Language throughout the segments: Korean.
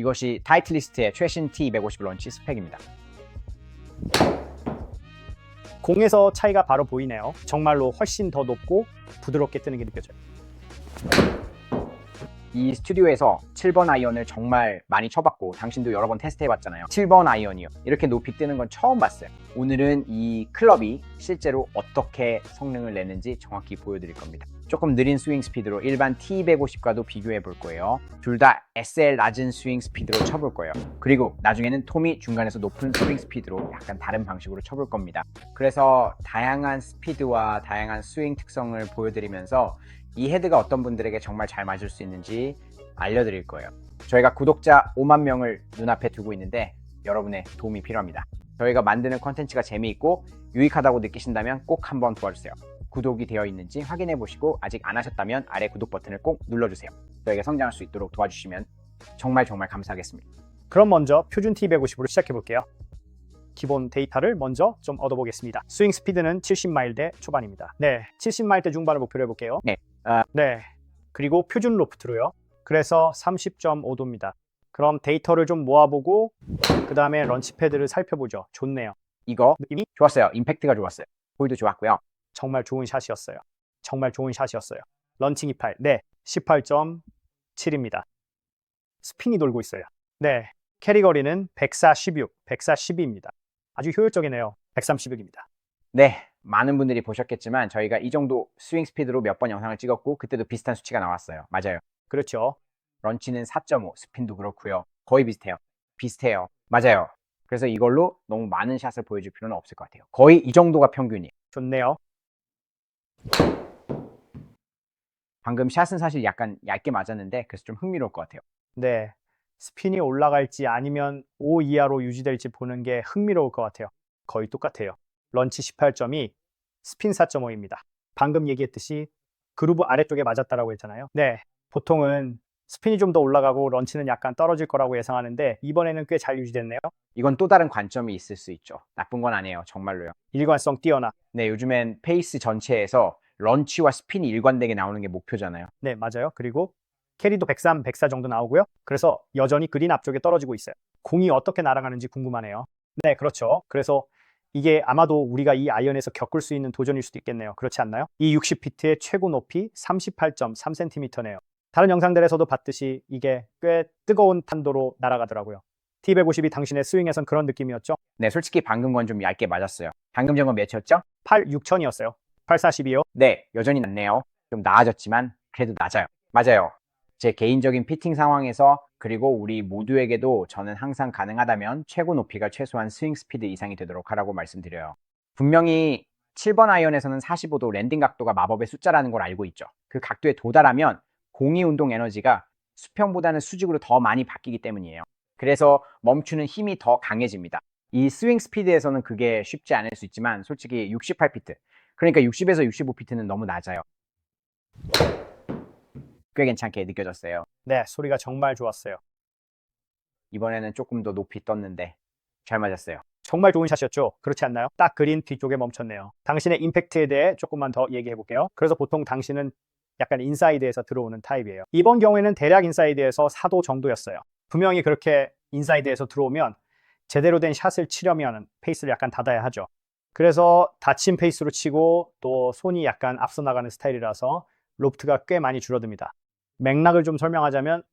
이것이 타이틀리스트의 최신 T250 런치 스펙입니다. 공에서 차이가 바로 보이네요. 정말로 훨씬 더 높고 부드럽게 뜨는 게 느껴져요. 이 스튜디오에서 7번 아이언을 정말 많이 쳐봤고 당신도 여러 번 테스트해봤잖아요. 7번 아이언이요. 이렇게 높이 뜨는 건 처음 봤어요. 오늘은 이 클럽이 실제로 어떻게 성능을 내는지 정확히 보여드릴 겁니다. 조금 느린 스윙 스피드로 일반 T250과도 비교해 볼 거예요. 둘 다 SL 낮은 스윙 스피드로 쳐볼 거예요. 그리고 나중에는 톰이 중간에서 높은 스윙 스피드로 약간 다른 방식으로 쳐볼 겁니다. 그래서 다양한 스피드와 다양한 스윙 특성을 보여드리면서 이 헤드가 어떤 분들에게 정말 잘 맞을 수 있는지 알려드릴 거예요. 저희가 구독자 5만 명을 눈앞에 두고 있는데 여러분의 도움이 필요합니다. 저희가 만드는 컨텐츠가 재미있고 유익하다고 느끼신다면 꼭 한번 도와주세요. 구독이 되어 있는지 확인해 보시고 아직 안 하셨다면 아래 구독 버튼을 꼭 눌러주세요. 저희가 성장할 수 있도록 도와주시면 정말 감사하겠습니다. 그럼 먼저 표준 T250으로 시작해 볼게요. 기본 데이터를 먼저 좀 얻어보겠습니다. 스윙 스피드는 70마일대 초반입니다. 네, 70마일대 중반을 목표로 해볼게요. 네. 네. 그리고 표준 로프트로요. 그래서 30.5도입니다. 그럼 데이터를 좀 모아보고 그 다음에 런치패드를 살펴보죠. 좋네요. 이거 느낌이 좋았어요. 임팩트가 좋았어요. 볼도 좋았고요. 정말 좋은 샷이었어요. 정말 좋은 샷이었어요. 런칭 28, 네, 18.7입니다. 스핀이 돌고 있어요. 네, 캐리 거리는 146, 142입니다. 아주 효율적이네요. 136입니다. 네, 많은 분들이 보셨겠지만 저희가 이 정도 스윙 스피드로 몇 번 영상을 찍었고 그때도 비슷한 수치가 나왔어요. 맞아요. 그렇죠. 런치는 4.5, 스핀도 그렇고요. 거의 비슷해요. 맞아요. 그래서 이걸로 너무 많은 샷을 보여줄 필요는 없을 것 같아요. 거의 이 정도가 평균이에요. 좋네요. 방금 샷은 사실 약간 얇게 맞았는데 그래서 좀 흥미로울 것 같아요. 네, 스핀이 올라갈지 아니면 5 이하로 유지될지 보는 게 흥미로울 것 같아요. 거의 똑같아요. 런치 18.2, 스핀 4.5입니다. 방금 얘기했듯이 그루브 아래쪽에 맞았다라고 했잖아요. 네, 보통은 스핀이 좀 더 올라가고 런치는 약간 떨어질 거라고 예상하는데 이번에는 꽤 잘 유지됐네요. 이건 또 다른 관점이 있을 수 있죠. 나쁜 건 아니에요. 정말로요. 일관성 뛰어나. 네, 요즘엔 페이스 전체에서 런치와 스핀이 일관되게 나오는 게 목표잖아요. 네, 맞아요. 그리고 캐리도 103, 104 정도 나오고요. 그래서 여전히 그린 앞쪽에 떨어지고 있어요. 공이 어떻게 날아가는지 궁금하네요. 네, 그렇죠. 그래서 이게 아마도 우리가 이 아이언에서 겪을 수 있는 도전일 수도 있겠네요. 그렇지 않나요? 이 60피트의 최고 높이 38.3cm네요. 다른 영상들에서도 봤듯이 이게 꽤 뜨거운 탄도로 날아가더라고요. T250이 당신의 스윙에선 그런 느낌이었죠? 네, 솔직히 방금 건 좀 얇게 맞았어요. 방금 전건 몇이었죠? 8,6천이었어요. 842요. 네, 여전히 낮네요. 좀 나아졌지만 그래도 낮아요. 맞아요. 제 개인적인 피팅 상황에서 그리고 우리 모두에게도 저는 항상 가능하다면 최고 높이가 최소한 스윙 스피드 이상이 되도록 하라고 말씀드려요. 분명히 7번 아이언에서는 45도 랜딩 각도가 마법의 숫자라는 걸 알고 있죠. 그 각도에 도달하면 공이 운동 에너지가 수평보다는 수직으로 더 많이 바뀌기 때문이에요. 그래서 멈추는 힘이 더 강해집니다. 이 스윙 스피드에서는 그게 쉽지 않을 수 있지만 솔직히 68피트, 그러니까 60에서 65피트는 너무 낮아요. 꽤 괜찮게 느껴졌어요. 네, 소리가 정말 좋았어요. 이번에는 조금 더 높이 떴는데 잘 맞았어요. 정말 좋은 샷이었죠? 그렇지 않나요? 딱 그린 뒤쪽에 멈췄네요. 당신의 임팩트에 대해 조금만 더 얘기해 볼게요. 그래서 보통 당신은 약간 인사이드에서 들어오는 타입이에요. 이번 경우에는 대략 인사이드에서 4도 정도였어요. 분명히 그렇게 인사이드에서 들어오면 제대로 된 샷을 치려면 페이스를 약간 닫아야 하죠. 그래서 닫힌 페이스로 치고 또 손이 약간 앞서 나가는 스타일이라서 로프트가 꽤 많이 줄어듭니다. 맥락을 좀 설명하자면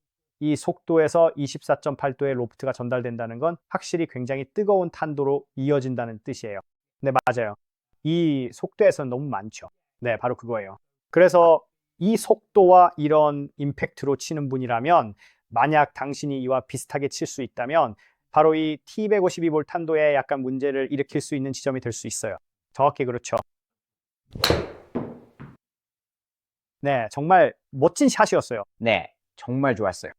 이 속도에서 24.8도의 로프트가 전달된다는 건 확실히 굉장히 뜨거운 탄도로 이어진다는 뜻이에요. 네, 맞아요. 이 속도에서는 너무 많죠. 네, 바로 그거예요. 그래서 이 속도와 이런 임팩트로 치는 분이라면 만약 당신이 이와 비슷하게 칠 수 있다면 바로 이 T252볼 탄도에 약간 문제를 일으킬 수 있는 지점이 될 수 있어요. 정확히 그렇죠. 네, 정말 멋진 샷이었어요. 네, 정말 좋았어요.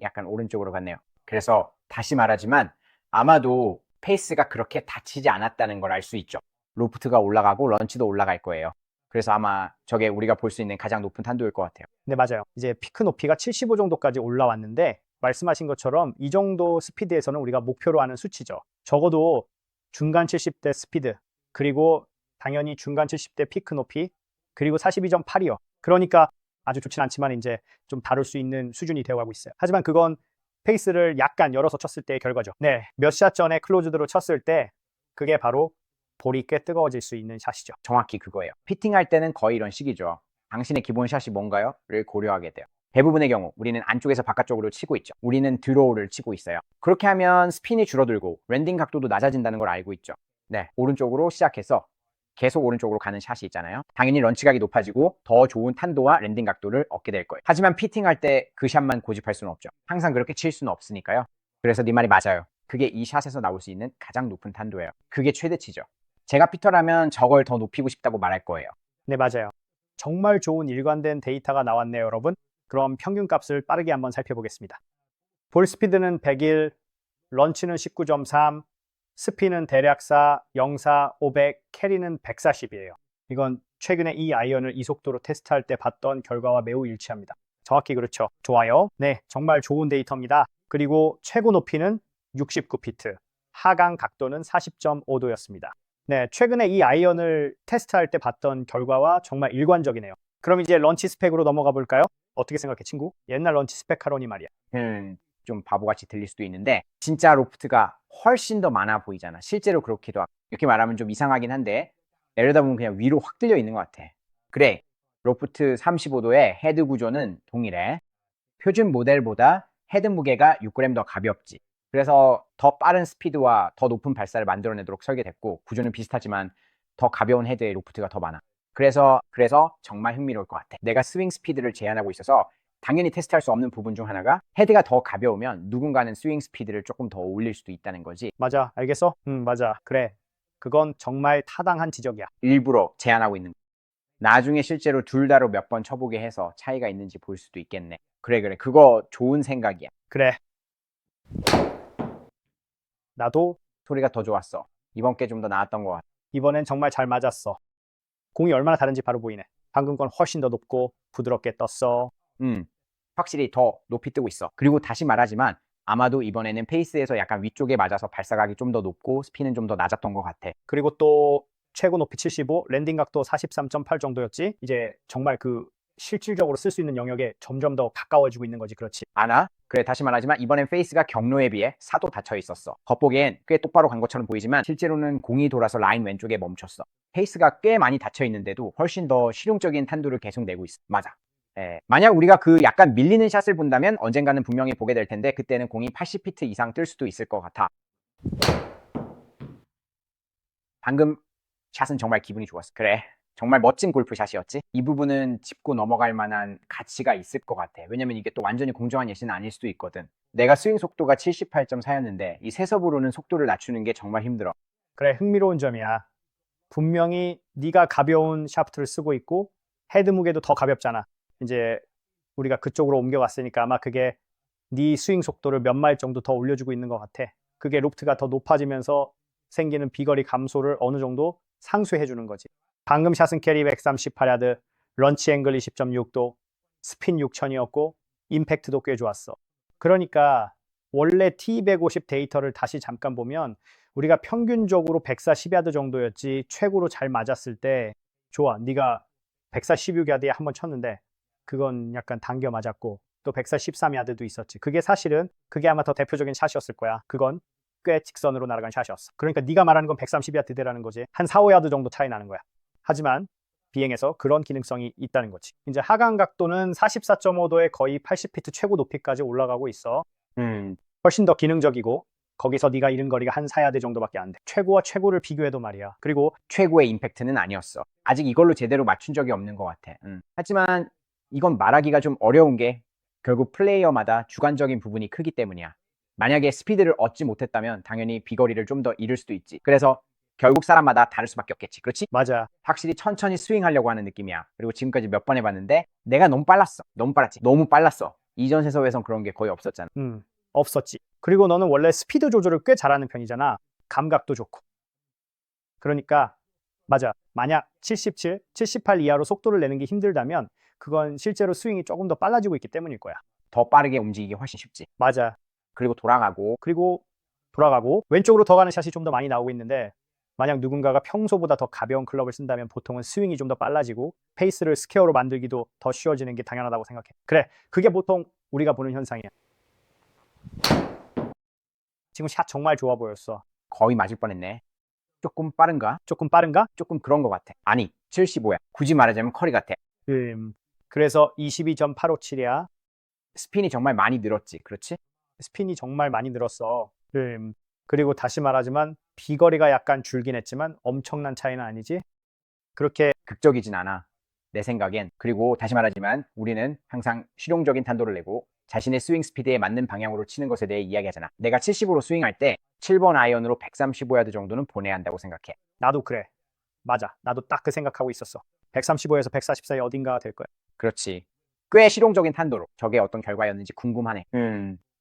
약간 오른쪽으로 갔네요. 그래서 다시 말하지만 아마도 페이스가 그렇게 닫히지 않았다는 걸 알 수 있죠. 로프트가 올라가고 런치도 올라갈 거예요. 그래서 아마 저게 우리가 볼 수 있는 가장 높은 탄도일 것 같아요. 네, 맞아요. 이제 피크 높이가 75 정도까지 올라왔는데 말씀하신 것처럼 이 정도 스피드에서는 우리가 목표로 하는 수치죠. 적어도 중간 70대 스피드, 그리고 당연히 중간 70대 피크 높이, 그리고 42.8이요. 그러니까 아주 좋진 않지만 이제 좀 다룰 수 있는 수준이 되어가고 있어요. 하지만 그건 페이스를 약간 열어서 쳤을 때의 결과죠. 네, 몇 샷 전에 클로즈드로 쳤을 때 그게 바로 볼이 꽤 뜨거워질 수 있는 샷이죠. 정확히 그거예요. 피팅할 때는 거의 이런 식이죠. 당신의 기본 샷이 뭔가요? 를 고려하게 돼요. 대부분의 경우 우리는 안쪽에서 바깥쪽으로 치고 있죠. 우리는 드로우를 치고 있어요. 그렇게 하면 스핀이 줄어들고 랜딩 각도도 낮아진다는 걸 알고 있죠. 네, 오른쪽으로 시작해서 계속 오른쪽으로 가는 샷이 있잖아요. 당연히 런치각이 높아지고 더 좋은 탄도와 랜딩 각도를 얻게 될 거예요. 하지만 피팅할 때 그 샷만 고집할 수는 없죠. 항상 그렇게 칠 수는 없으니까요. 그래서 네 말이 맞아요. 그게 이 샷에서 나올 수 있는 가장 높은 탄도예요. 그게 최대치죠. 제가 피터라면 저걸 더 높이고 싶다고 말할 거예요. 네, 맞아요. 정말 좋은 일관된 데이터가 나왔네요, 여러분. 그럼 평균 값을 빠르게 한번 살펴보겠습니다. 볼 스피드는 101, 런치는 19.3, 스피는 대략 4, 0.4, 500, 캐리는 140이에요. 이건 최근에 이 아이언을 이 속도로 테스트할 때 봤던 결과와 매우 일치합니다. 정확히 그렇죠. 좋아요. 네, 정말 좋은 데이터입니다. 그리고 최고 높이는 69피트, 하강 각도는 40.5도였습니다. 네, 최근에 이 아이언을 테스트할 때 봤던 결과와 정말 일관적이네요. 그럼 이제 런치 스펙으로 넘어가 볼까요? 어떻게 생각해, 친구? 옛날 런치 스펙 하러니 말이야. 좀 바보같이 들릴 수도 있는데 진짜 로프트가 훨씬 더 많아 보이잖아. 실제로 그렇기도 하고. 이렇게 말하면 좀 이상하긴 한데 내려다보면 그냥 위로 확 들려 있는 것 같아. 그래, 로프트 35도의 헤드 구조는 동일해. 표준 모델보다 헤드 무게가 6g 더 가볍지. 그래서 더 빠른 스피드와 더 높은 발사를 만들어내도록 설계됐고, 구조는 비슷하지만 더 가벼운 헤드의 로프트가 더 많아. 그래서 정말 흥미로울 것 같아. 내가 스윙 스피드를 제한하고 있어서 당연히 테스트할 수 없는 부분 중 하나가 헤드가 더 가벼우면 누군가는 스윙 스피드를 조금 더 올릴 수도 있다는 거지. 맞아, 알겠어? 맞아. 그래. 그건 정말 타당한 지적이야. 일부러 제한하고 있는 거. 나중에 실제로 둘 다로 몇 번 쳐보게 해서 차이가 있는지 볼 수도 있겠네. 그래. 그거 좋은 생각이야. 그래. 나도 소리가 더 좋았어. 이번 게 좀 더 나았던 것 같아. 이번엔 정말 잘 맞았어. 공이 얼마나 다른지 바로 보이네. 방금 건 훨씬 더 높고 부드럽게 떴어. 확실히 더 높이 뜨고 있어. 그리고 다시 말하지만 아마도 이번에는 페이스에서 약간 위쪽에 맞아서 발사각이 좀 더 높고 스피는 좀 더 낮았던 것 같아. 그리고 또 최고 높이 75, 랜딩 각도 43.8 정도였지. 이제 정말 그 실질적으로 쓸 수 있는 영역에 점점 더 가까워지고 있는 거지. 그렇지. 아나? 그래, 다시 말하지만 이번엔 페이스가 경로에 비해 4도 닫혀 있었어. 겉보기엔 꽤 똑바로 간 것처럼 보이지만 실제로는 공이 돌아서 라인 왼쪽에 멈췄어. 페이스가 꽤 많이 닫혀 있는데도 훨씬 더 실용적인 탄도를 계속 내고 있어. 맞아. 만약 우리가 그 약간 밀리는 샷을 본다면 언젠가는 분명히 보게 될 텐데 그때는 공이 80피트 이상 뜰 수도 있을 것 같아. 방금 샷은 정말 기분이 좋았어. 그래, 정말 멋진 골프샷이었지. 이 부분은 짚고 넘어갈 만한 가치가 있을 것 같아. 왜냐면 이게 또 완전히 공정한 예시는 아닐 수도 있거든. 내가 스윙 속도가 78.4였는데 이 세섭으로는 속도를 낮추는 게 정말 힘들어. 그래, 흥미로운 점이야. 분명히 네가 가벼운 샤프트를 쓰고 있고 헤드 무게도 더 가볍잖아. 이제 우리가 그쪽으로 옮겨왔으니까 아마 그게 네 스윙 속도를 몇 마일 정도 더 올려주고 있는 것 같아. 그게 로프트가 더 높아지면서 생기는 비거리 감소를 어느 정도 상쇄해 주는 거지. 방금 샷은 캐리 138야드, 런치 앵글 20.6도, 스핀 6000이었고 임팩트도 꽤 좋았어. 그러니까 원래 T150 데이터를 다시 잠깐 보면 우리가 평균적으로 140야드 정도였지 최고로 잘 맞았을 때 좋아. 네가 146야드에 한번 쳤는데 그건 약간 당겨 맞았고 또 143야드도 있었지. 그게 아마 더 대표적인 샷이었을 거야. 그건 꽤 직선으로 날아간 샷이었어. 그러니까 네가 말하는 건 130야드대라는 거지. 한 4, 5야드 정도 차이 나는 거야. 하지만 비행에서 그런 기능성이 있다는 거지. 이제 하강 각도는 44.5도에 거의 80피트 최고 높이까지 올라가고 있어. 훨씬 더 기능적이고 거기서 네가 잃은 거리가 한 4야드 정도밖에 안 돼. 최고와 최고를 비교해도 말이야. 그리고 최고의 임팩트는 아니었어. 아직 이걸로 제대로 맞춘 적이 없는 것 같아. 하지만 이건 말하기가 좀 어려운 게 결국 플레이어마다 주관적인 부분이 크기 때문이야. 만약에 스피드를 얻지 못했다면 당연히 비거리를 좀 더 잃을 수도 있지. 그래서 결국 사람마다 다를 수밖에 없겠지. 그렇지? 맞아. 확실히 천천히 스윙하려고 하는 느낌이야. 그리고 지금까지 몇 번 해봤는데 내가 너무 빨랐어. 너무 빨랐지. 너무 빨랐어. 이전 세서에선 그런 게 거의 없었잖아. 없었지. 그리고 너는 원래 스피드 조절을 꽤 잘하는 편이잖아. 감각도 좋고. 그러니까 맞아. 만약 77, 78 이하로 속도를 내는 게 힘들다면 그건 실제로 스윙이 조금 더 빨라지고 있기 때문일 거야. 더 빠르게 움직이기 훨씬 쉽지. 맞아. 그리고 돌아가고 왼쪽으로 더 가는 샷이 좀 더 많이 나오고 있는데 만약 누군가가 평소보다 더 가벼운 클럽을 쓴다면 보통은 스윙이 좀 더 빨라지고 페이스를 스퀘어로 만들기도 더 쉬워지는 게 당연하다고 생각해. 그래, 그게 보통 우리가 보는 현상이야. 지금 샷 정말 좋아 보였어. 거의 맞을 뻔했네. 조금 빠른가? 조금 빠른가? 조금 그런 것 같아. 아니, 75야. 굳이 말하자면 커리 같아. 그래서 22.857이야. 스핀이 정말 많이 늘었지. 그렇지? 스핀이 정말 많이 늘었어. 그리고 다시 말하지만 비거리가 약간 줄긴 했지만 엄청난 차이는 아니지? 그렇게 극적이진 않아. 내 생각엔. 그리고 다시 말하지만 우리는 항상 실용적인 탄도를 내고 자신의 스윙 스피드에 맞는 방향으로 치는 것에 대해 이야기하잖아. 내가 70으로 스윙할 때 7번 아이언으로 135야드 정도는 보내야 한다고 생각해. 나도 그래. 맞아. 나도 딱 그 생각하고 있었어. 135에서 140 사이 어딘가 될 거야. 그렇지. 꽤 실용적인 탄도로. 저게 어떤 결과였는지 궁금하네.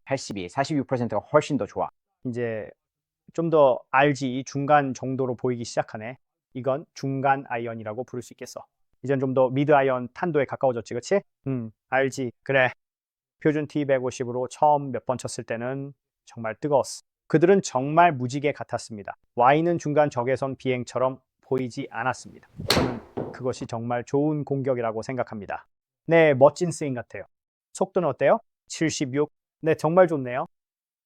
82, 46%가 훨씬 더 좋아. 이제 좀 더 RG 중간 정도로 보이기 시작하네. 이건 중간 아이언이라고 부를 수 있겠어. 이젠 좀 더 미드 아이언 탄도에 가까워졌지, 그치? RG. 그래. 표준 T150으로 처음 몇 번 쳤을 때는 정말 뜨거웠어. 그들은 정말 무지개 같았습니다. Y는 중간 적외선 비행처럼 보이지 않았습니다. 저는 그것이 정말 좋은 공격이라고 생각합니다. 네, 멋진 스윙 같아요. 속도는 어때요? 76. 네, 정말 좋네요.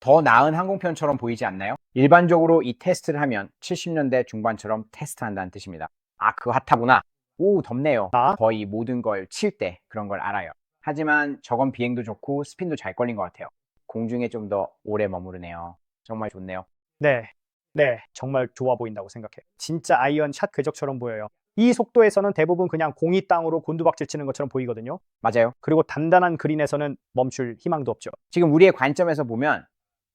더 나은 항공편처럼 보이지 않나요? 일반적으로 이 테스트를 하면 70년대 중반처럼 테스트한다는 뜻입니다. 아, 그거 핫하구나. 오, 덥네요. 아? 거의 모든 걸 칠 때 그런 걸 알아요. 하지만 저건 비행도 좋고 스핀도 잘 걸린 것 같아요. 공중에 좀 더 오래 머무르네요. 정말 좋네요. 네, 정말 좋아 보인다고 생각해. 진짜 아이언 샷 궤적처럼 보여요. 이 속도에서는 대부분 그냥 공이 땅으로 곤두박질 치는 것처럼 보이거든요. 맞아요. 그리고 단단한 그린에서는 멈출 희망도 없죠. 지금 우리의 관점에서 보면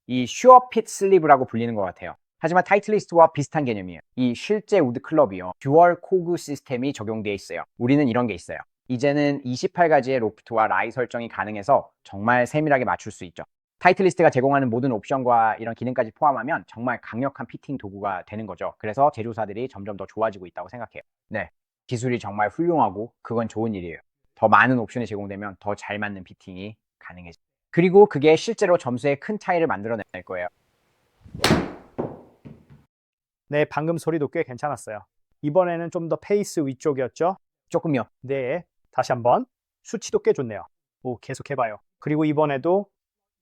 이 슈어 핏 슬리브라고 불리는 것 같아요. 하지만 타이틀리스트와 비슷한 개념이에요. 이 실제 우드 클럽이요. 듀얼 코그 시스템이 적용되어 있어요. 우리는 이런 게 있어요. 이제는 28가지의 로프트와 라이 설정이 가능해서 정말 세밀하게 맞출 수 있죠. 타이틀리스트가 제공하는 모든 옵션과 이런 기능까지 포함하면 정말 강력한 피팅 도구가 되는 거죠. 그래서 제조사들이 점점 더 좋아지고 있다고 생각해요. 네, 기술이 정말 훌륭하고 그건 좋은 일이에요. 더 많은 옵션이 제공되면 더 잘 맞는 피팅이 가능해져요. 그리고 그게 실제로 점수에 큰 차이를 만들어낼 거예요. 네, 방금 소리도 꽤 괜찮았어요. 이번에는 좀 더 페이스 위쪽이었죠? 조금요. 네, 다시 한번. 수치도 꽤 좋네요. 오, 계속 해봐요. 그리고 이번에도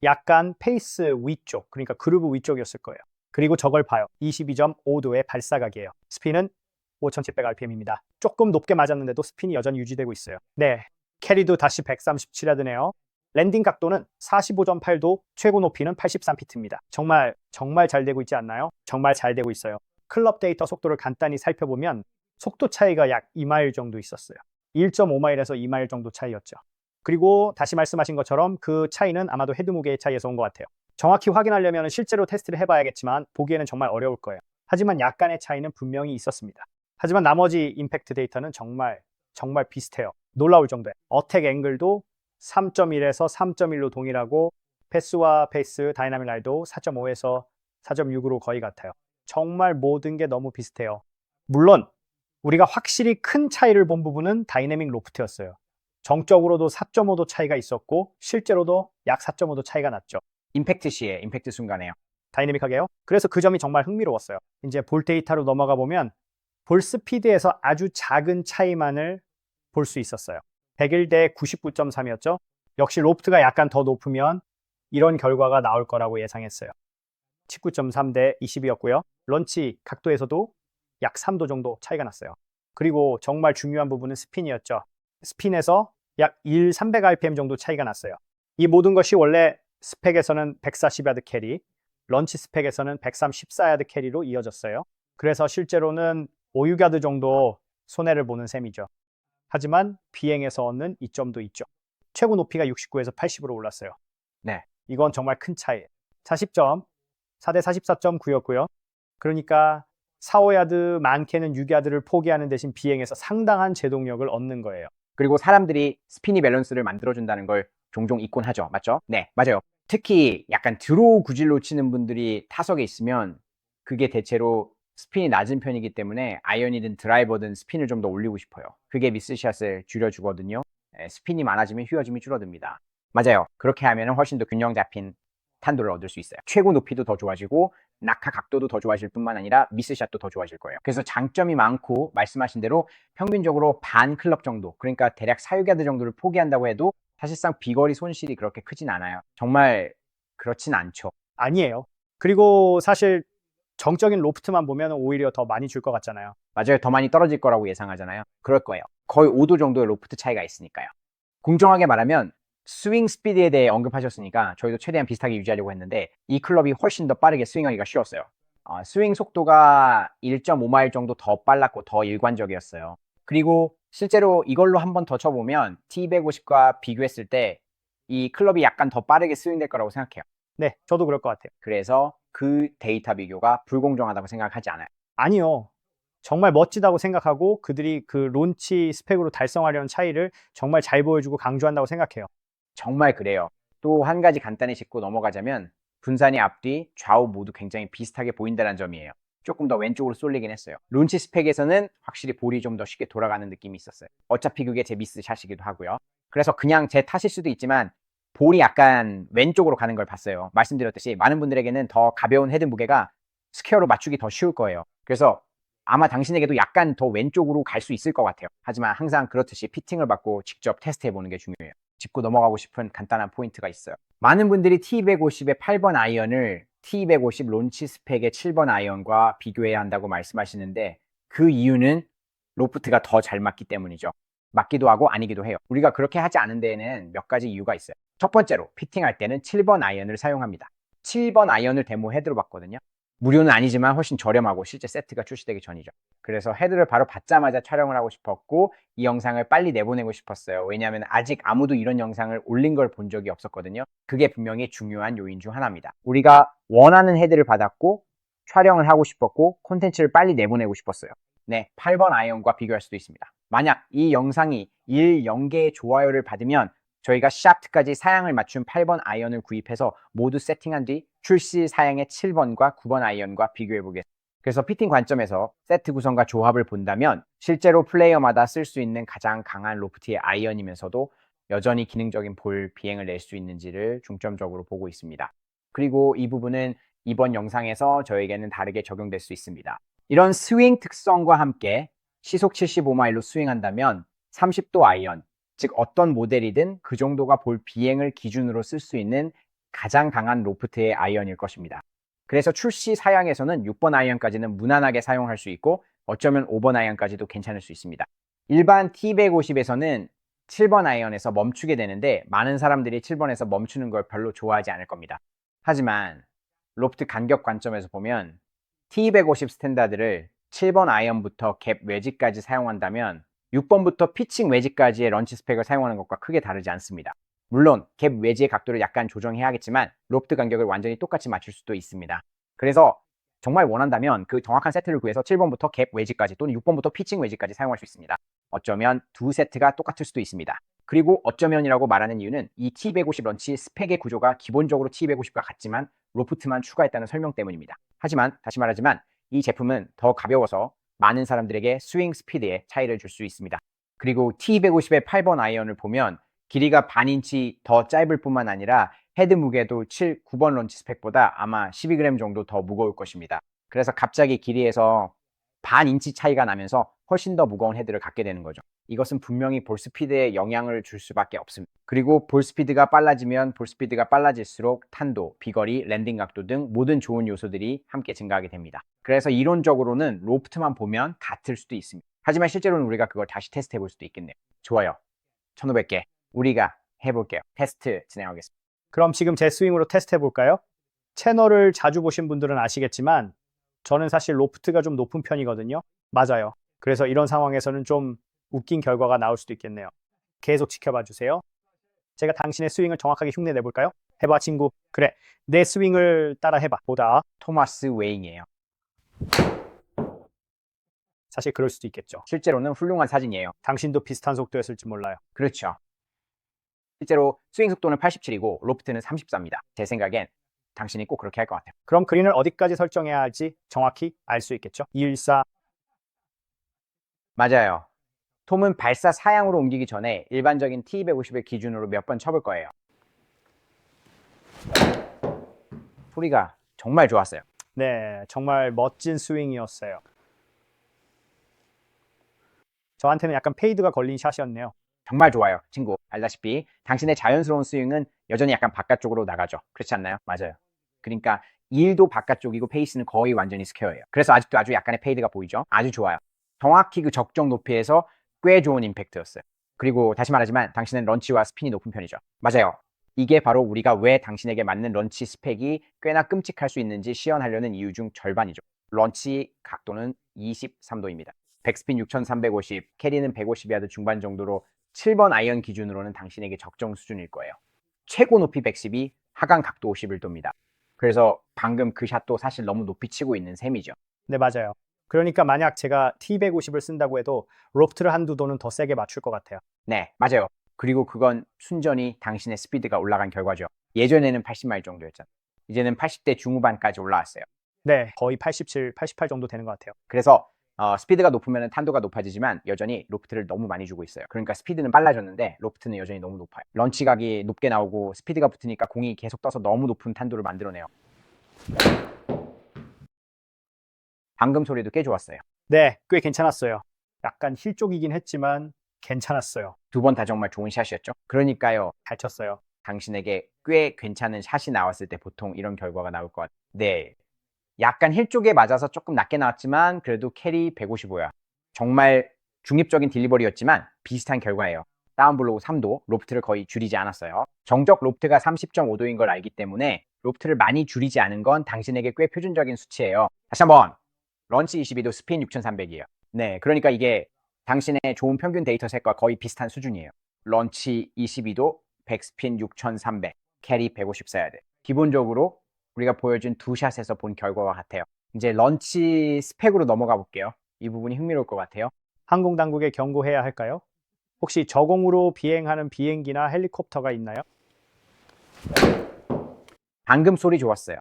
약간 페이스 위쪽, 그러니까 그루브 위쪽이었을 거예요. 그리고 저걸 봐요. 22.5도의 발사각이에요. 스핀은 5700rpm입니다. 조금 높게 맞았는데도 스핀이 여전히 유지되고 있어요. 네, 캐리도 다시 137야드네요. 랜딩 각도는 45.8도, 최고 높이는 83피트입니다. 정말 잘 되고 있지 않나요? 정말 잘 되고 있어요. 클럽 데이터 속도를 간단히 살펴보면 속도 차이가 약 2마일 정도 있었어요. 1.5마일에서 2마일 정도 차이였죠. 그리고 다시 말씀하신 것처럼 그 차이는 아마도 헤드 무게의 차이에서 온 것 같아요. 정확히 확인하려면 실제로 테스트를 해봐야겠지만 보기에는 정말 어려울 거예요. 하지만 약간의 차이는 분명히 있었습니다. 하지만 나머지 임팩트 데이터는 정말 비슷해요. 놀라울 정도에 어택 앵글도 3.1에서 3.1로 동일하고 패스와 페이스, 다이나믹 라이도 4.5에서 4.6으로 거의 같아요. 정말 모든 게 너무 비슷해요. 물론 우리가 확실히 큰 차이를 본 부분은 다이내믹 로프트였어요. 정적으로도 4.5도 차이가 있었고 실제로도 약 4.5도 차이가 났죠. 임팩트 시에, 임팩트 순간에요. 다이내믹하게요. 그래서 그 점이 정말 흥미로웠어요. 이제 볼 데이터로 넘어가 보면 볼 스피드에서 아주 작은 차이만을 볼 수 있었어요. 101대 99.3이었죠. 역시 로프트가 약간 더 높으면 이런 결과가 나올 거라고 예상했어요. 19.3대 20이었고요. 런치 각도에서도 약 3도 정도 차이가 났어요. 그리고 정말 중요한 부분은 스핀이었죠. 스핀에서 약 300rpm 정도 차이가 났어요. 이 모든 것이 원래 스펙에서는 140야드 캐리, 런치 스펙에서는 134야드 캐리로 이어졌어요. 그래서 실제로는 5-6야드 정도 손해를 보는 셈이죠. 하지만 비행에서 얻는 이점도 있죠. 최고 높이가 69에서 80으로 올랐어요. 네. 이건 정말 큰 차이예요. 40점, 4대 44.9였고요. 그러니까 4-5야드, 많게는 6야드를 포기하는 대신 비행에서 상당한 제동력을 얻는 거예요. 그리고 사람들이 스피니 밸런스를 만들어준다는 걸 종종 잊곤 하죠. 맞죠? 네, 맞아요. 특히 약간 드로우 구질로 치는 분들이 타석에 있으면 그게 대체로 스핀이 낮은 편이기 때문에 아이언이든 드라이버든 스핀을 좀 더 올리고 싶어요. 그게 미스샷을 줄여주거든요. 스핀이 많아지면 휘어짐이 줄어듭니다. 맞아요. 그렇게 하면 훨씬 더 균형 잡힌 탄도를 얻을 수 있어요. 최고 높이도 더 좋아지고 낙하 각도도 더 좋아질 뿐만 아니라 미스샷도 더 좋아질 거예요. 그래서 장점이 많고 말씀하신 대로 평균적으로 반 클럽 정도, 그러니까 대략 4-6야드 정도를 포기한다고 해도 사실상 비거리 손실이 그렇게 크진 않아요. 정말 그렇진 않죠. 아니에요. 그리고 사실 정적인 로프트만 보면 오히려 더 많이 줄 것 같잖아요. 맞아요. 더 많이 떨어질 거라고 예상하잖아요. 그럴 거예요. 거의 5도 정도의 로프트 차이가 있으니까요. 공정하게 말하면 스윙 스피드에 대해 언급하셨으니까 저희도 최대한 비슷하게 유지하려고 했는데 이 클럽이 훨씬 더 빠르게 스윙하기가 쉬웠어요. 스윙 속도가 1.5마일 정도 더 빨랐고 더 일관적이었어요. 그리고 실제로 이걸로 한 번 더 쳐보면 T250과 비교했을 때 이 클럽이 약간 더 빠르게 스윙될 거라고 생각해요. 네, 저도 그럴 것 같아요. 그래서 그 데이터 비교가 불공정하다고 생각하지 않아요. 아니요. 정말 멋지다고 생각하고 그들이 그 론치 스펙으로 달성하려는 차이를 정말 잘 보여주고 강조한다고 생각해요. 정말 그래요. 또 한 가지 간단히 짚고 넘어가자면 분산이 앞뒤, 좌우 모두 굉장히 비슷하게 보인다는 점이에요. 조금 더 왼쪽으로 쏠리긴 했어요. 론치 스펙에서는 확실히 볼이 좀 더 쉽게 돌아가는 느낌이 있었어요. 어차피 그게 제 미스 샷이기도 하고요. 그래서 그냥 제 탓일 수도 있지만 볼이 약간 왼쪽으로 가는 걸 봤어요. 말씀드렸듯이 많은 분들에게는 더 가벼운 헤드 무게가 스퀘어로 맞추기 더 쉬울 거예요. 그래서 아마 당신에게도 약간 더 왼쪽으로 갈 수 있을 것 같아요. 하지만 항상 그렇듯이 피팅을 받고 직접 테스트해보는 게 중요해요. 짚고 넘어가고 싶은 간단한 포인트가 있어요. 많은 분들이 T250의 8번 아이언을 T250 론치 스펙의 7번 아이언과 비교해야 한다고 말씀하시는데 그 이유는 로프트가 더 잘 맞기 때문이죠. 맞기도 하고 아니기도 해요. 우리가 그렇게 하지 않은 데에는 몇 가지 이유가 있어요. 첫 번째로 피팅할 때는 7번 아이언을 사용합니다. 7번 아이언을 데모 헤드로 봤거든요. 무료는 아니지만 훨씬 저렴하고 실제 세트가 출시되기 전이죠. 그래서 헤드를 바로 받자마자 촬영을 하고 싶었고 이 영상을 빨리 내보내고 싶었어요. 왜냐하면 아직 아무도 이런 영상을 올린 걸 본 적이 없었거든요. 그게 분명히 중요한 요인 중 하나입니다. 우리가 원하는 헤드를 받았고 촬영을 하고 싶었고 콘텐츠를 빨리 내보내고 싶었어요. 네, 8번 아이언과 비교할 수도 있습니다. 만약 이 영상이 0개의 좋아요를 받으면 저희가 샤프트까지 사양을 맞춘 8번 아이언을 구입해서 모두 세팅한 뒤 출시 사양의 7번과 9번 아이언과 비교해 보겠습니다. 그래서 피팅 관점에서 세트 구성과 조합을 본다면 실제로 플레이어마다 쓸 수 있는 가장 강한 로프트의 아이언이면서도 여전히 기능적인 볼 비행을 낼 수 있는지를 중점적으로 보고 있습니다. 그리고 이 부분은 이번 영상에서 저에게는 다르게 적용될 수 있습니다. 이런 스윙 특성과 함께 시속 75마일로 스윙한다면 30도 아이언, 즉 어떤 모델이든 그 정도가 볼 비행을 기준으로 쓸 수 있는 가장 강한 로프트의 아이언일 것입니다. 그래서 출시 사양에서는 6번 아이언까지는 무난하게 사용할 수 있고 어쩌면 5번 아이언까지도 괜찮을 수 있습니다. 일반 T150에서는 7번 아이언에서 멈추게 되는데 많은 사람들이 7번에서 멈추는 걸 별로 좋아하지 않을 겁니다. 하지만 로프트 간격 관점에서 보면 T250 스탠다드를 7번 아이언부터 갭 웨지까지 사용한다면 6번부터 피칭 웨지까지의 런치 스펙을 사용하는 것과 크게 다르지 않습니다. 물론 갭 웨지의 각도를 약간 조정해야겠지만 로프트 간격을 완전히 똑같이 맞출 수도 있습니다. 그래서 정말 원한다면 그 정확한 세트를 구해서 7번부터 갭 웨지까지 또는 6번부터 피칭 웨지까지 사용할 수 있습니다. 어쩌면 두 세트가 똑같을 수도 있습니다. 그리고 어쩌면이라고 말하는 이유는 이 T150 런치 스펙의 구조가 기본적으로 T150과 같지만 로프트만 추가했다는 설명 때문입니다. 하지만 다시 말하지만 이 제품은 더 가벼워서 많은 사람들에게 스윙 스피드에 차이를 줄 수 있습니다. 그리고 T250의 8번 아이언을 보면 길이가 반 인치 더 짧을 뿐만 아니라 헤드 무게도 9번 런치 스펙보다 아마 12g 정도 더 무거울 것입니다. 그래서 갑자기 길이에서 반 인치 차이가 나면서 훨씬 더 무거운 헤드를 갖게 되는 거죠. 이것은 분명히 볼 스피드에 영향을 줄 수밖에 없습니다. 그리고 볼 스피드가 빨라지면 볼 스피드가 빨라질수록 탄도, 비거리, 랜딩 각도 등 모든 좋은 요소들이 함께 증가하게 됩니다. 그래서 이론적으로는 로프트만 보면 같을 수도 있습니다. 하지만 실제로는 우리가 그걸 다시 테스트 해볼 수도 있겠네요. 좋아요. 1500개 우리가 해볼게요. 테스트 진행하겠습니다. 그럼 지금 제 스윙으로 테스트 해볼까요? 채널을 자주 보신 분들은 아시겠지만 저는 사실 로프트가 좀 높은 편이거든요. 맞아요. 그래서 이런 상황에서는 좀 웃긴 결과가 나올 수도 있겠네요. 계속 지켜봐 주세요. 제가 당신의 스윙을 정확하게 흉내 내볼까요? 해봐 친구. 그래, 내 스윙을 따라 해봐. 보다. 토마스 웨잉이에요. 사실 그럴 수도 있겠죠. 실제로는 훌륭한 사진이에요. 당신도 비슷한 속도였을지 몰라요. 그렇죠. 실제로 스윙 속도는 87이고 로프트는 34입니다. 제 생각엔 당신이 꼭 그렇게 할 것 같아요. 그럼 그린을 어디까지 설정해야 할지 정확히 알 수 있겠죠? 214. 맞아요. 톰은 발사 사양으로 옮기기 전에 일반적인 T250을 기준으로 몇 번 쳐볼 거예요. 소리가 정말 좋았어요. 네, 정말 멋진 스윙이었어요. 저한테는 약간 페이드가 걸린 샷이었네요. 정말 좋아요. 친구, 알다시피 당신의 자연스러운 스윙은 여전히 약간 바깥쪽으로 나가죠. 그렇지 않나요? 맞아요. 그러니까 1도 바깥쪽이고 페이스는 거의 완전히 스퀘어예요. 그래서 아직도 아주 약간의 페이드가 보이죠? 아주 좋아요. 정확히 그 적정 높이에서 꽤 좋은 임팩트였어요. 그리고 다시 말하지만 당신은 런치와 스핀이 높은 편이죠. 맞아요. 이게 바로 우리가 왜 당신에게 맞는 런치 스펙이 꽤나 끔찍할 수 있는지 시연하려는 이유 중 절반이죠. 런치 각도는 23도입니다. 백스핀 6350, 캐리는 150야드 중반 정도로 7번 아이언 기준으로는 당신에게 적정 수준일 거예요. 최고 높이 110이 하강 각도 51도입니다. 그래서 방금 그 샷도 사실 너무 높이 치고 있는 셈이죠. 네, 맞아요. 그러니까 만약 제가 T150을 쓴다고 해도 로프트를 한두 도는 더 세게 맞출 것 같아요. 네, 맞아요. 그리고 그건 순전히 당신의 스피드가 올라간 결과죠. 예전에는 80마일 정도였잖아요. 이제는 80대 중후반까지 올라왔어요. 네, 거의 87, 88 정도 되는 것 같아요. 그래서 스피드가 높으면 탄도가 높아지지만 여전히 로프트를 너무 많이 주고 있어요. 그러니까 스피드는 빨라졌는데 로프트는 여전히 너무 높아요. 런치각이 높게 나오고 스피드가 붙으니까 공이 계속 떠서 너무 높은 탄도를 만들어내요. 방금 소리도 꽤 좋았어요. 네, 꽤 괜찮았어요. 약간 힐 쪽이긴 했지만 괜찮았어요. 두 번 다 정말 좋은 샷이었죠. 그러니까요. 잘 쳤어요. 당신에게 꽤 괜찮은 샷이 나왔을 때 보통 이런 결과가 나올 것 같아요. 네. 약간 힐 쪽에 맞아서 조금 낮게 나왔지만 그래도 캐리 155야. 정말 중립적인 딜리버리였지만 비슷한 결과예요. 다운블로우 3도, 로프트를 거의 줄이지 않았어요. 정적 로프트가 30.5도인 걸 알기 때문에 로프트를 많이 줄이지 않은 건 당신에게 꽤 표준적인 수치예요. 다시 한번 런치 22도, 스핀 6300이에요. 네, 그러니까 이게 당신의 좋은 평균 데이터셋과 거의 비슷한 수준이에요. 런치 22도, 백스핀 6300, 캐리 154야드. 기본적으로 우리가 보여준 두 샷에서 본 결과와 같아요. 이제 런치 스펙으로 넘어가 볼게요. 이 부분이 흥미로울 것 같아요. 항공 당국에 경고해야 할까요? 혹시 저공으로 비행하는 비행기나 헬리콥터가 있나요? 방금 소리 좋았어요.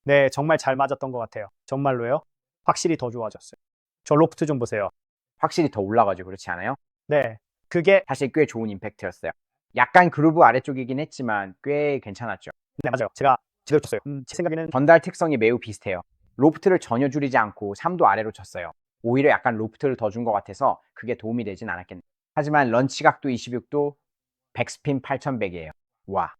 네, 정말 잘 맞았던 것 같아요. 정말로요? 확실히 더 좋아졌어요. 저 로프트 좀 보세요. 확실히 더 올라가죠. 그렇지 않아요? 네, 그게 사실 꽤 좋은 임팩트였어요. 약간 그루브 아래쪽이긴 했지만 꽤 괜찮았죠. 네, 맞아요. 제가 제대로 쳤어요. 제 생각에는 전달 특성이 매우 비슷해요. 로프트를 전혀 줄이지 않고 3도 아래로 쳤어요. 오히려 약간 로프트를 더 준 것 같아서 그게 도움이 되진 않았겠네요. 하지만 런치 각도 26도, 백스핀 8100이에요. 와.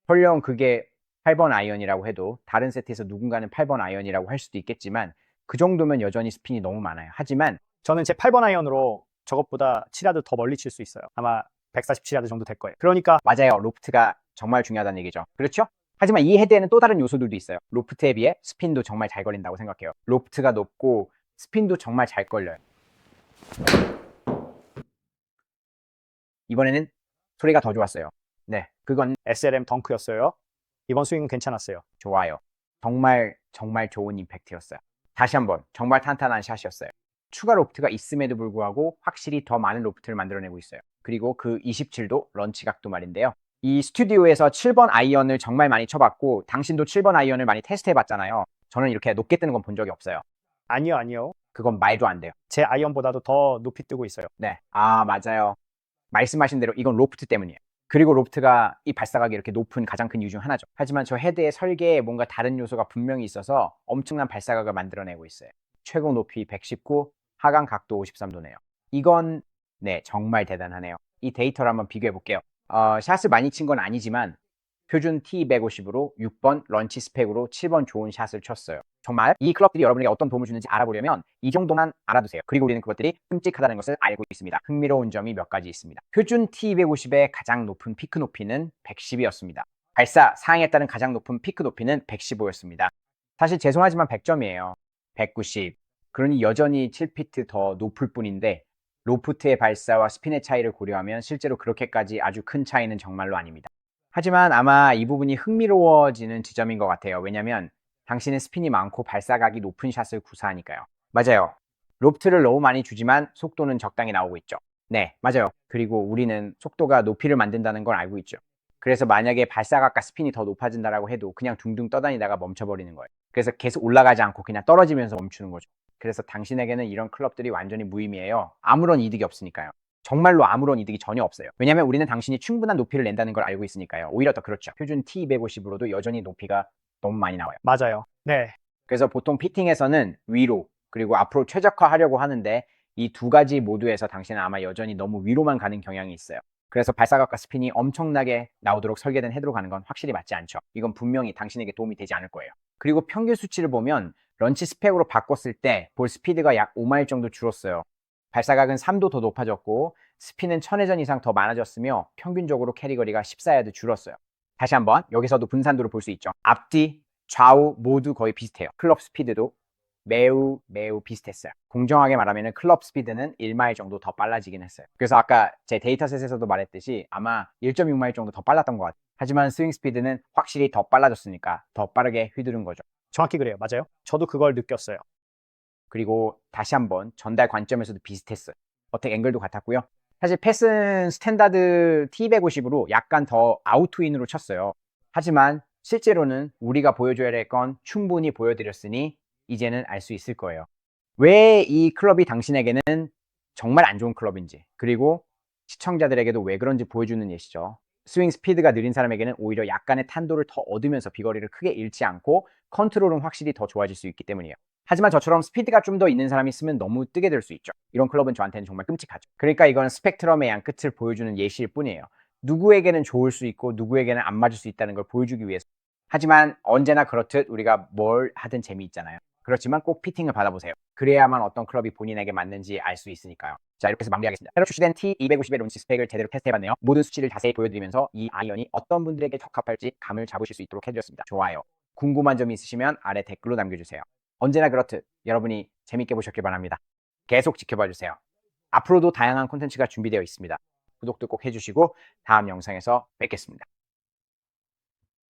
설령 그게 8번 아이언이라고 해도 다른 세트에서 누군가는 8번 아이언이라고 할 수도 있겠지만 그 정도면 여전히 스핀이 너무 많아요. 하지만 저는 제 8번 아이언으로 저것보다 7야드 더 멀리 칠 수 있어요. 아마 147야드 정도 될 거예요. 그러니까 맞아요. 로프트가 정말 중요하다는 얘기죠. 그렇죠? 하지만 이 헤드에는 또 다른 요소들도 있어요. 로프트에 비해 스핀도 정말 잘 걸린다고 생각해요. 로프트가 높고 스핀도 정말 잘 걸려요. 이번에는 소리가 더 좋았어요. 네, 그건 SLM 덩크였어요. 이번 스윙은 괜찮았어요. 좋아요. 정말 정말 좋은 임팩트였어요. 다시 한번 정말 탄탄한 샷이었어요. 추가 로프트가 있음에도 불구하고 확실히 더 많은 로프트를 만들어내고 있어요. 그리고 그 27도 런치 각도 말인데요. 이 스튜디오에서 7번 아이언을 정말 많이 쳐봤고 당신도 7번 아이언을 많이 테스트해봤잖아요. 저는 이렇게 높게 뜨는 건 본 적이 없어요. 아니요, 아니요. 그건 말도 안 돼요. 제 아이언보다도 더 높이 뜨고 있어요. 네, 아 맞아요. 말씀하신 대로 이건 로프트 때문이에요. 그리고 로프트가 이 발사각이 이렇게 높은 가장 큰 이유 중 하나죠. 하지만 저 헤드의 설계에 뭔가 다른 요소가 분명히 있어서 엄청난 발사각을 만들어내고 있어요. 최고 높이 119, 하강 각도 53도네요. 이건 네 정말 대단하네요. 이 데이터를 한번 비교해 볼게요. 샷을 많이 친 건 아니지만 표준 T150으로 6번 런치 스펙으로 7번 좋은 샷을 쳤어요. 정말 이 클럽들이 여러분에게 어떤 도움을 주는지 알아보려면 이 정도만 알아두세요. 그리고 우리는 그것들이 끔찍하다는 것을 알고 있습니다. 흥미로운 점이 몇 가지 있습니다. 표준 T250의 가장 높은 피크 높이는 110이었습니다. 발사 사항에 따른 가장 높은 피크 높이는 115였습니다. 사실 죄송하지만 100점이에요. 190. 그러니 여전히 7피트 더 높을 뿐인데 로프트의 발사와 스핀의 차이를 고려하면 실제로 그렇게까지 아주 큰 차이는 정말로 아닙니다. 하지만 아마 이 부분이 흥미로워지는 지점인 것 같아요. 왜냐면 당신은 스핀이 많고 발사각이 높은 샷을 구사하니까요. 맞아요. 로프트를 너무 많이 주지만 속도는 적당히 나오고 있죠. 네, 맞아요. 그리고 우리는 속도가 높이를 만든다는 걸 알고 있죠. 그래서 만약에 발사각과 스핀이 더 높아진다라고 해도 그냥 둥둥 떠다니다가 멈춰버리는 거예요. 그래서 계속 올라가지 않고 그냥 떨어지면서 멈추는 거죠. 그래서 당신에게는 이런 클럽들이 완전히 무의미해요. 아무런 이득이 없으니까요. 정말로 아무런 이득이 전혀 없어요. 왜냐면 우리는 당신이 충분한 높이를 낸다는 걸 알고 있으니까요. 오히려 더 그렇죠. 표준 T250으로도 여전히 높이가 너무 많이 나와요. 맞아요. 네. 그래서 보통 피팅에서는 위로 그리고 앞으로 최적화하려고 하는데 이 두 가지 모두에서 당신은 아마 여전히 너무 위로만 가는 경향이 있어요. 그래서 발사각과 스핀이 엄청나게 나오도록 설계된 헤드로 가는 건 확실히 맞지 않죠. 이건 분명히 당신에게 도움이 되지 않을 거예요. 그리고 평균 수치를 보면 런치 스펙으로 바꿨을 때 볼 스피드가 약 5마일 정도 줄었어요. 발사각은 3도 더 높아졌고 스핀은 1000회전 이상 더 많아졌으며 평균적으로 캐리 거리가 14야드 줄었어요. 다시 한번 여기서도 분산도를 볼 수 있죠. 앞뒤, 좌우 모두 거의 비슷해요. 클럽 스피드도 매우 비슷했어요. 공정하게 말하면 클럽 스피드는 1마일 정도 더 빨라지긴 했어요. 그래서 아까 제 데이터셋에서도 말했듯이 아마 1.6마일 정도 더 빨랐던 것 같아요. 하지만 스윙 스피드는 확실히 더 빨라졌으니까 더 빠르게 휘두른 거죠. 정확히 그래요. 맞아요. 저도 그걸 느꼈어요. 그리고 다시 한번 전달 관점에서도 비슷했어요. 어택 앵글도 같았고요. 사실 패스는 스탠다드 T250으로 약간 더 아웃트윈으로 쳤어요. 하지만 실제로는 우리가 보여줘야 될 건 충분히 보여드렸으니 이제는 알 수 있을 거예요. 왜 이 클럽이 당신에게는 정말 안 좋은 클럽인지, 그리고 시청자들에게도 왜 그런지 보여주는 예시죠. 스윙 스피드가 느린 사람에게는 오히려 약간의 탄도를 더 얻으면서 비거리를 크게 잃지 않고 컨트롤은 확실히 더 좋아질 수 있기 때문이에요. 하지만 저처럼 스피드가 좀 더 있는 사람이 쓰면 너무 뜨게 될 수 있죠. 이런 클럽은 저한테는 정말 끔찍하죠. 그러니까 이건 스펙트럼의 양 끝을 보여주는 예시일 뿐이에요. 누구에게는 좋을 수 있고 누구에게는 안 맞을 수 있다는 걸 보여주기 위해서. 하지만 언제나 그렇듯 우리가 뭘 하든 재미있잖아요. 그렇지만 꼭 피팅을 받아보세요. 그래야만 어떤 클럽이 본인에게 맞는지 알 수 있으니까요. 자, 이렇게 해서 마무리하겠습니다. 새로 출시된 T250의 론치 스펙을 제대로 테스트해봤네요. 모든 수치를 자세히 보여드리면서 이 아이언이 어떤 분들에게 적합할지 감을 잡으실 수 있도록 해드렸습니다. 좋아요. 궁금한 점이 있으시면 아래 댓글로 남겨주세요. 언제나 그렇듯 여러분이 재밌게 보셨길 바랍니다. 계속 지켜봐주세요. 앞으로도 다양한 콘텐츠가 준비되어 있습니다. 구독도 꼭 해주시고 다음 영상에서 뵙겠습니다.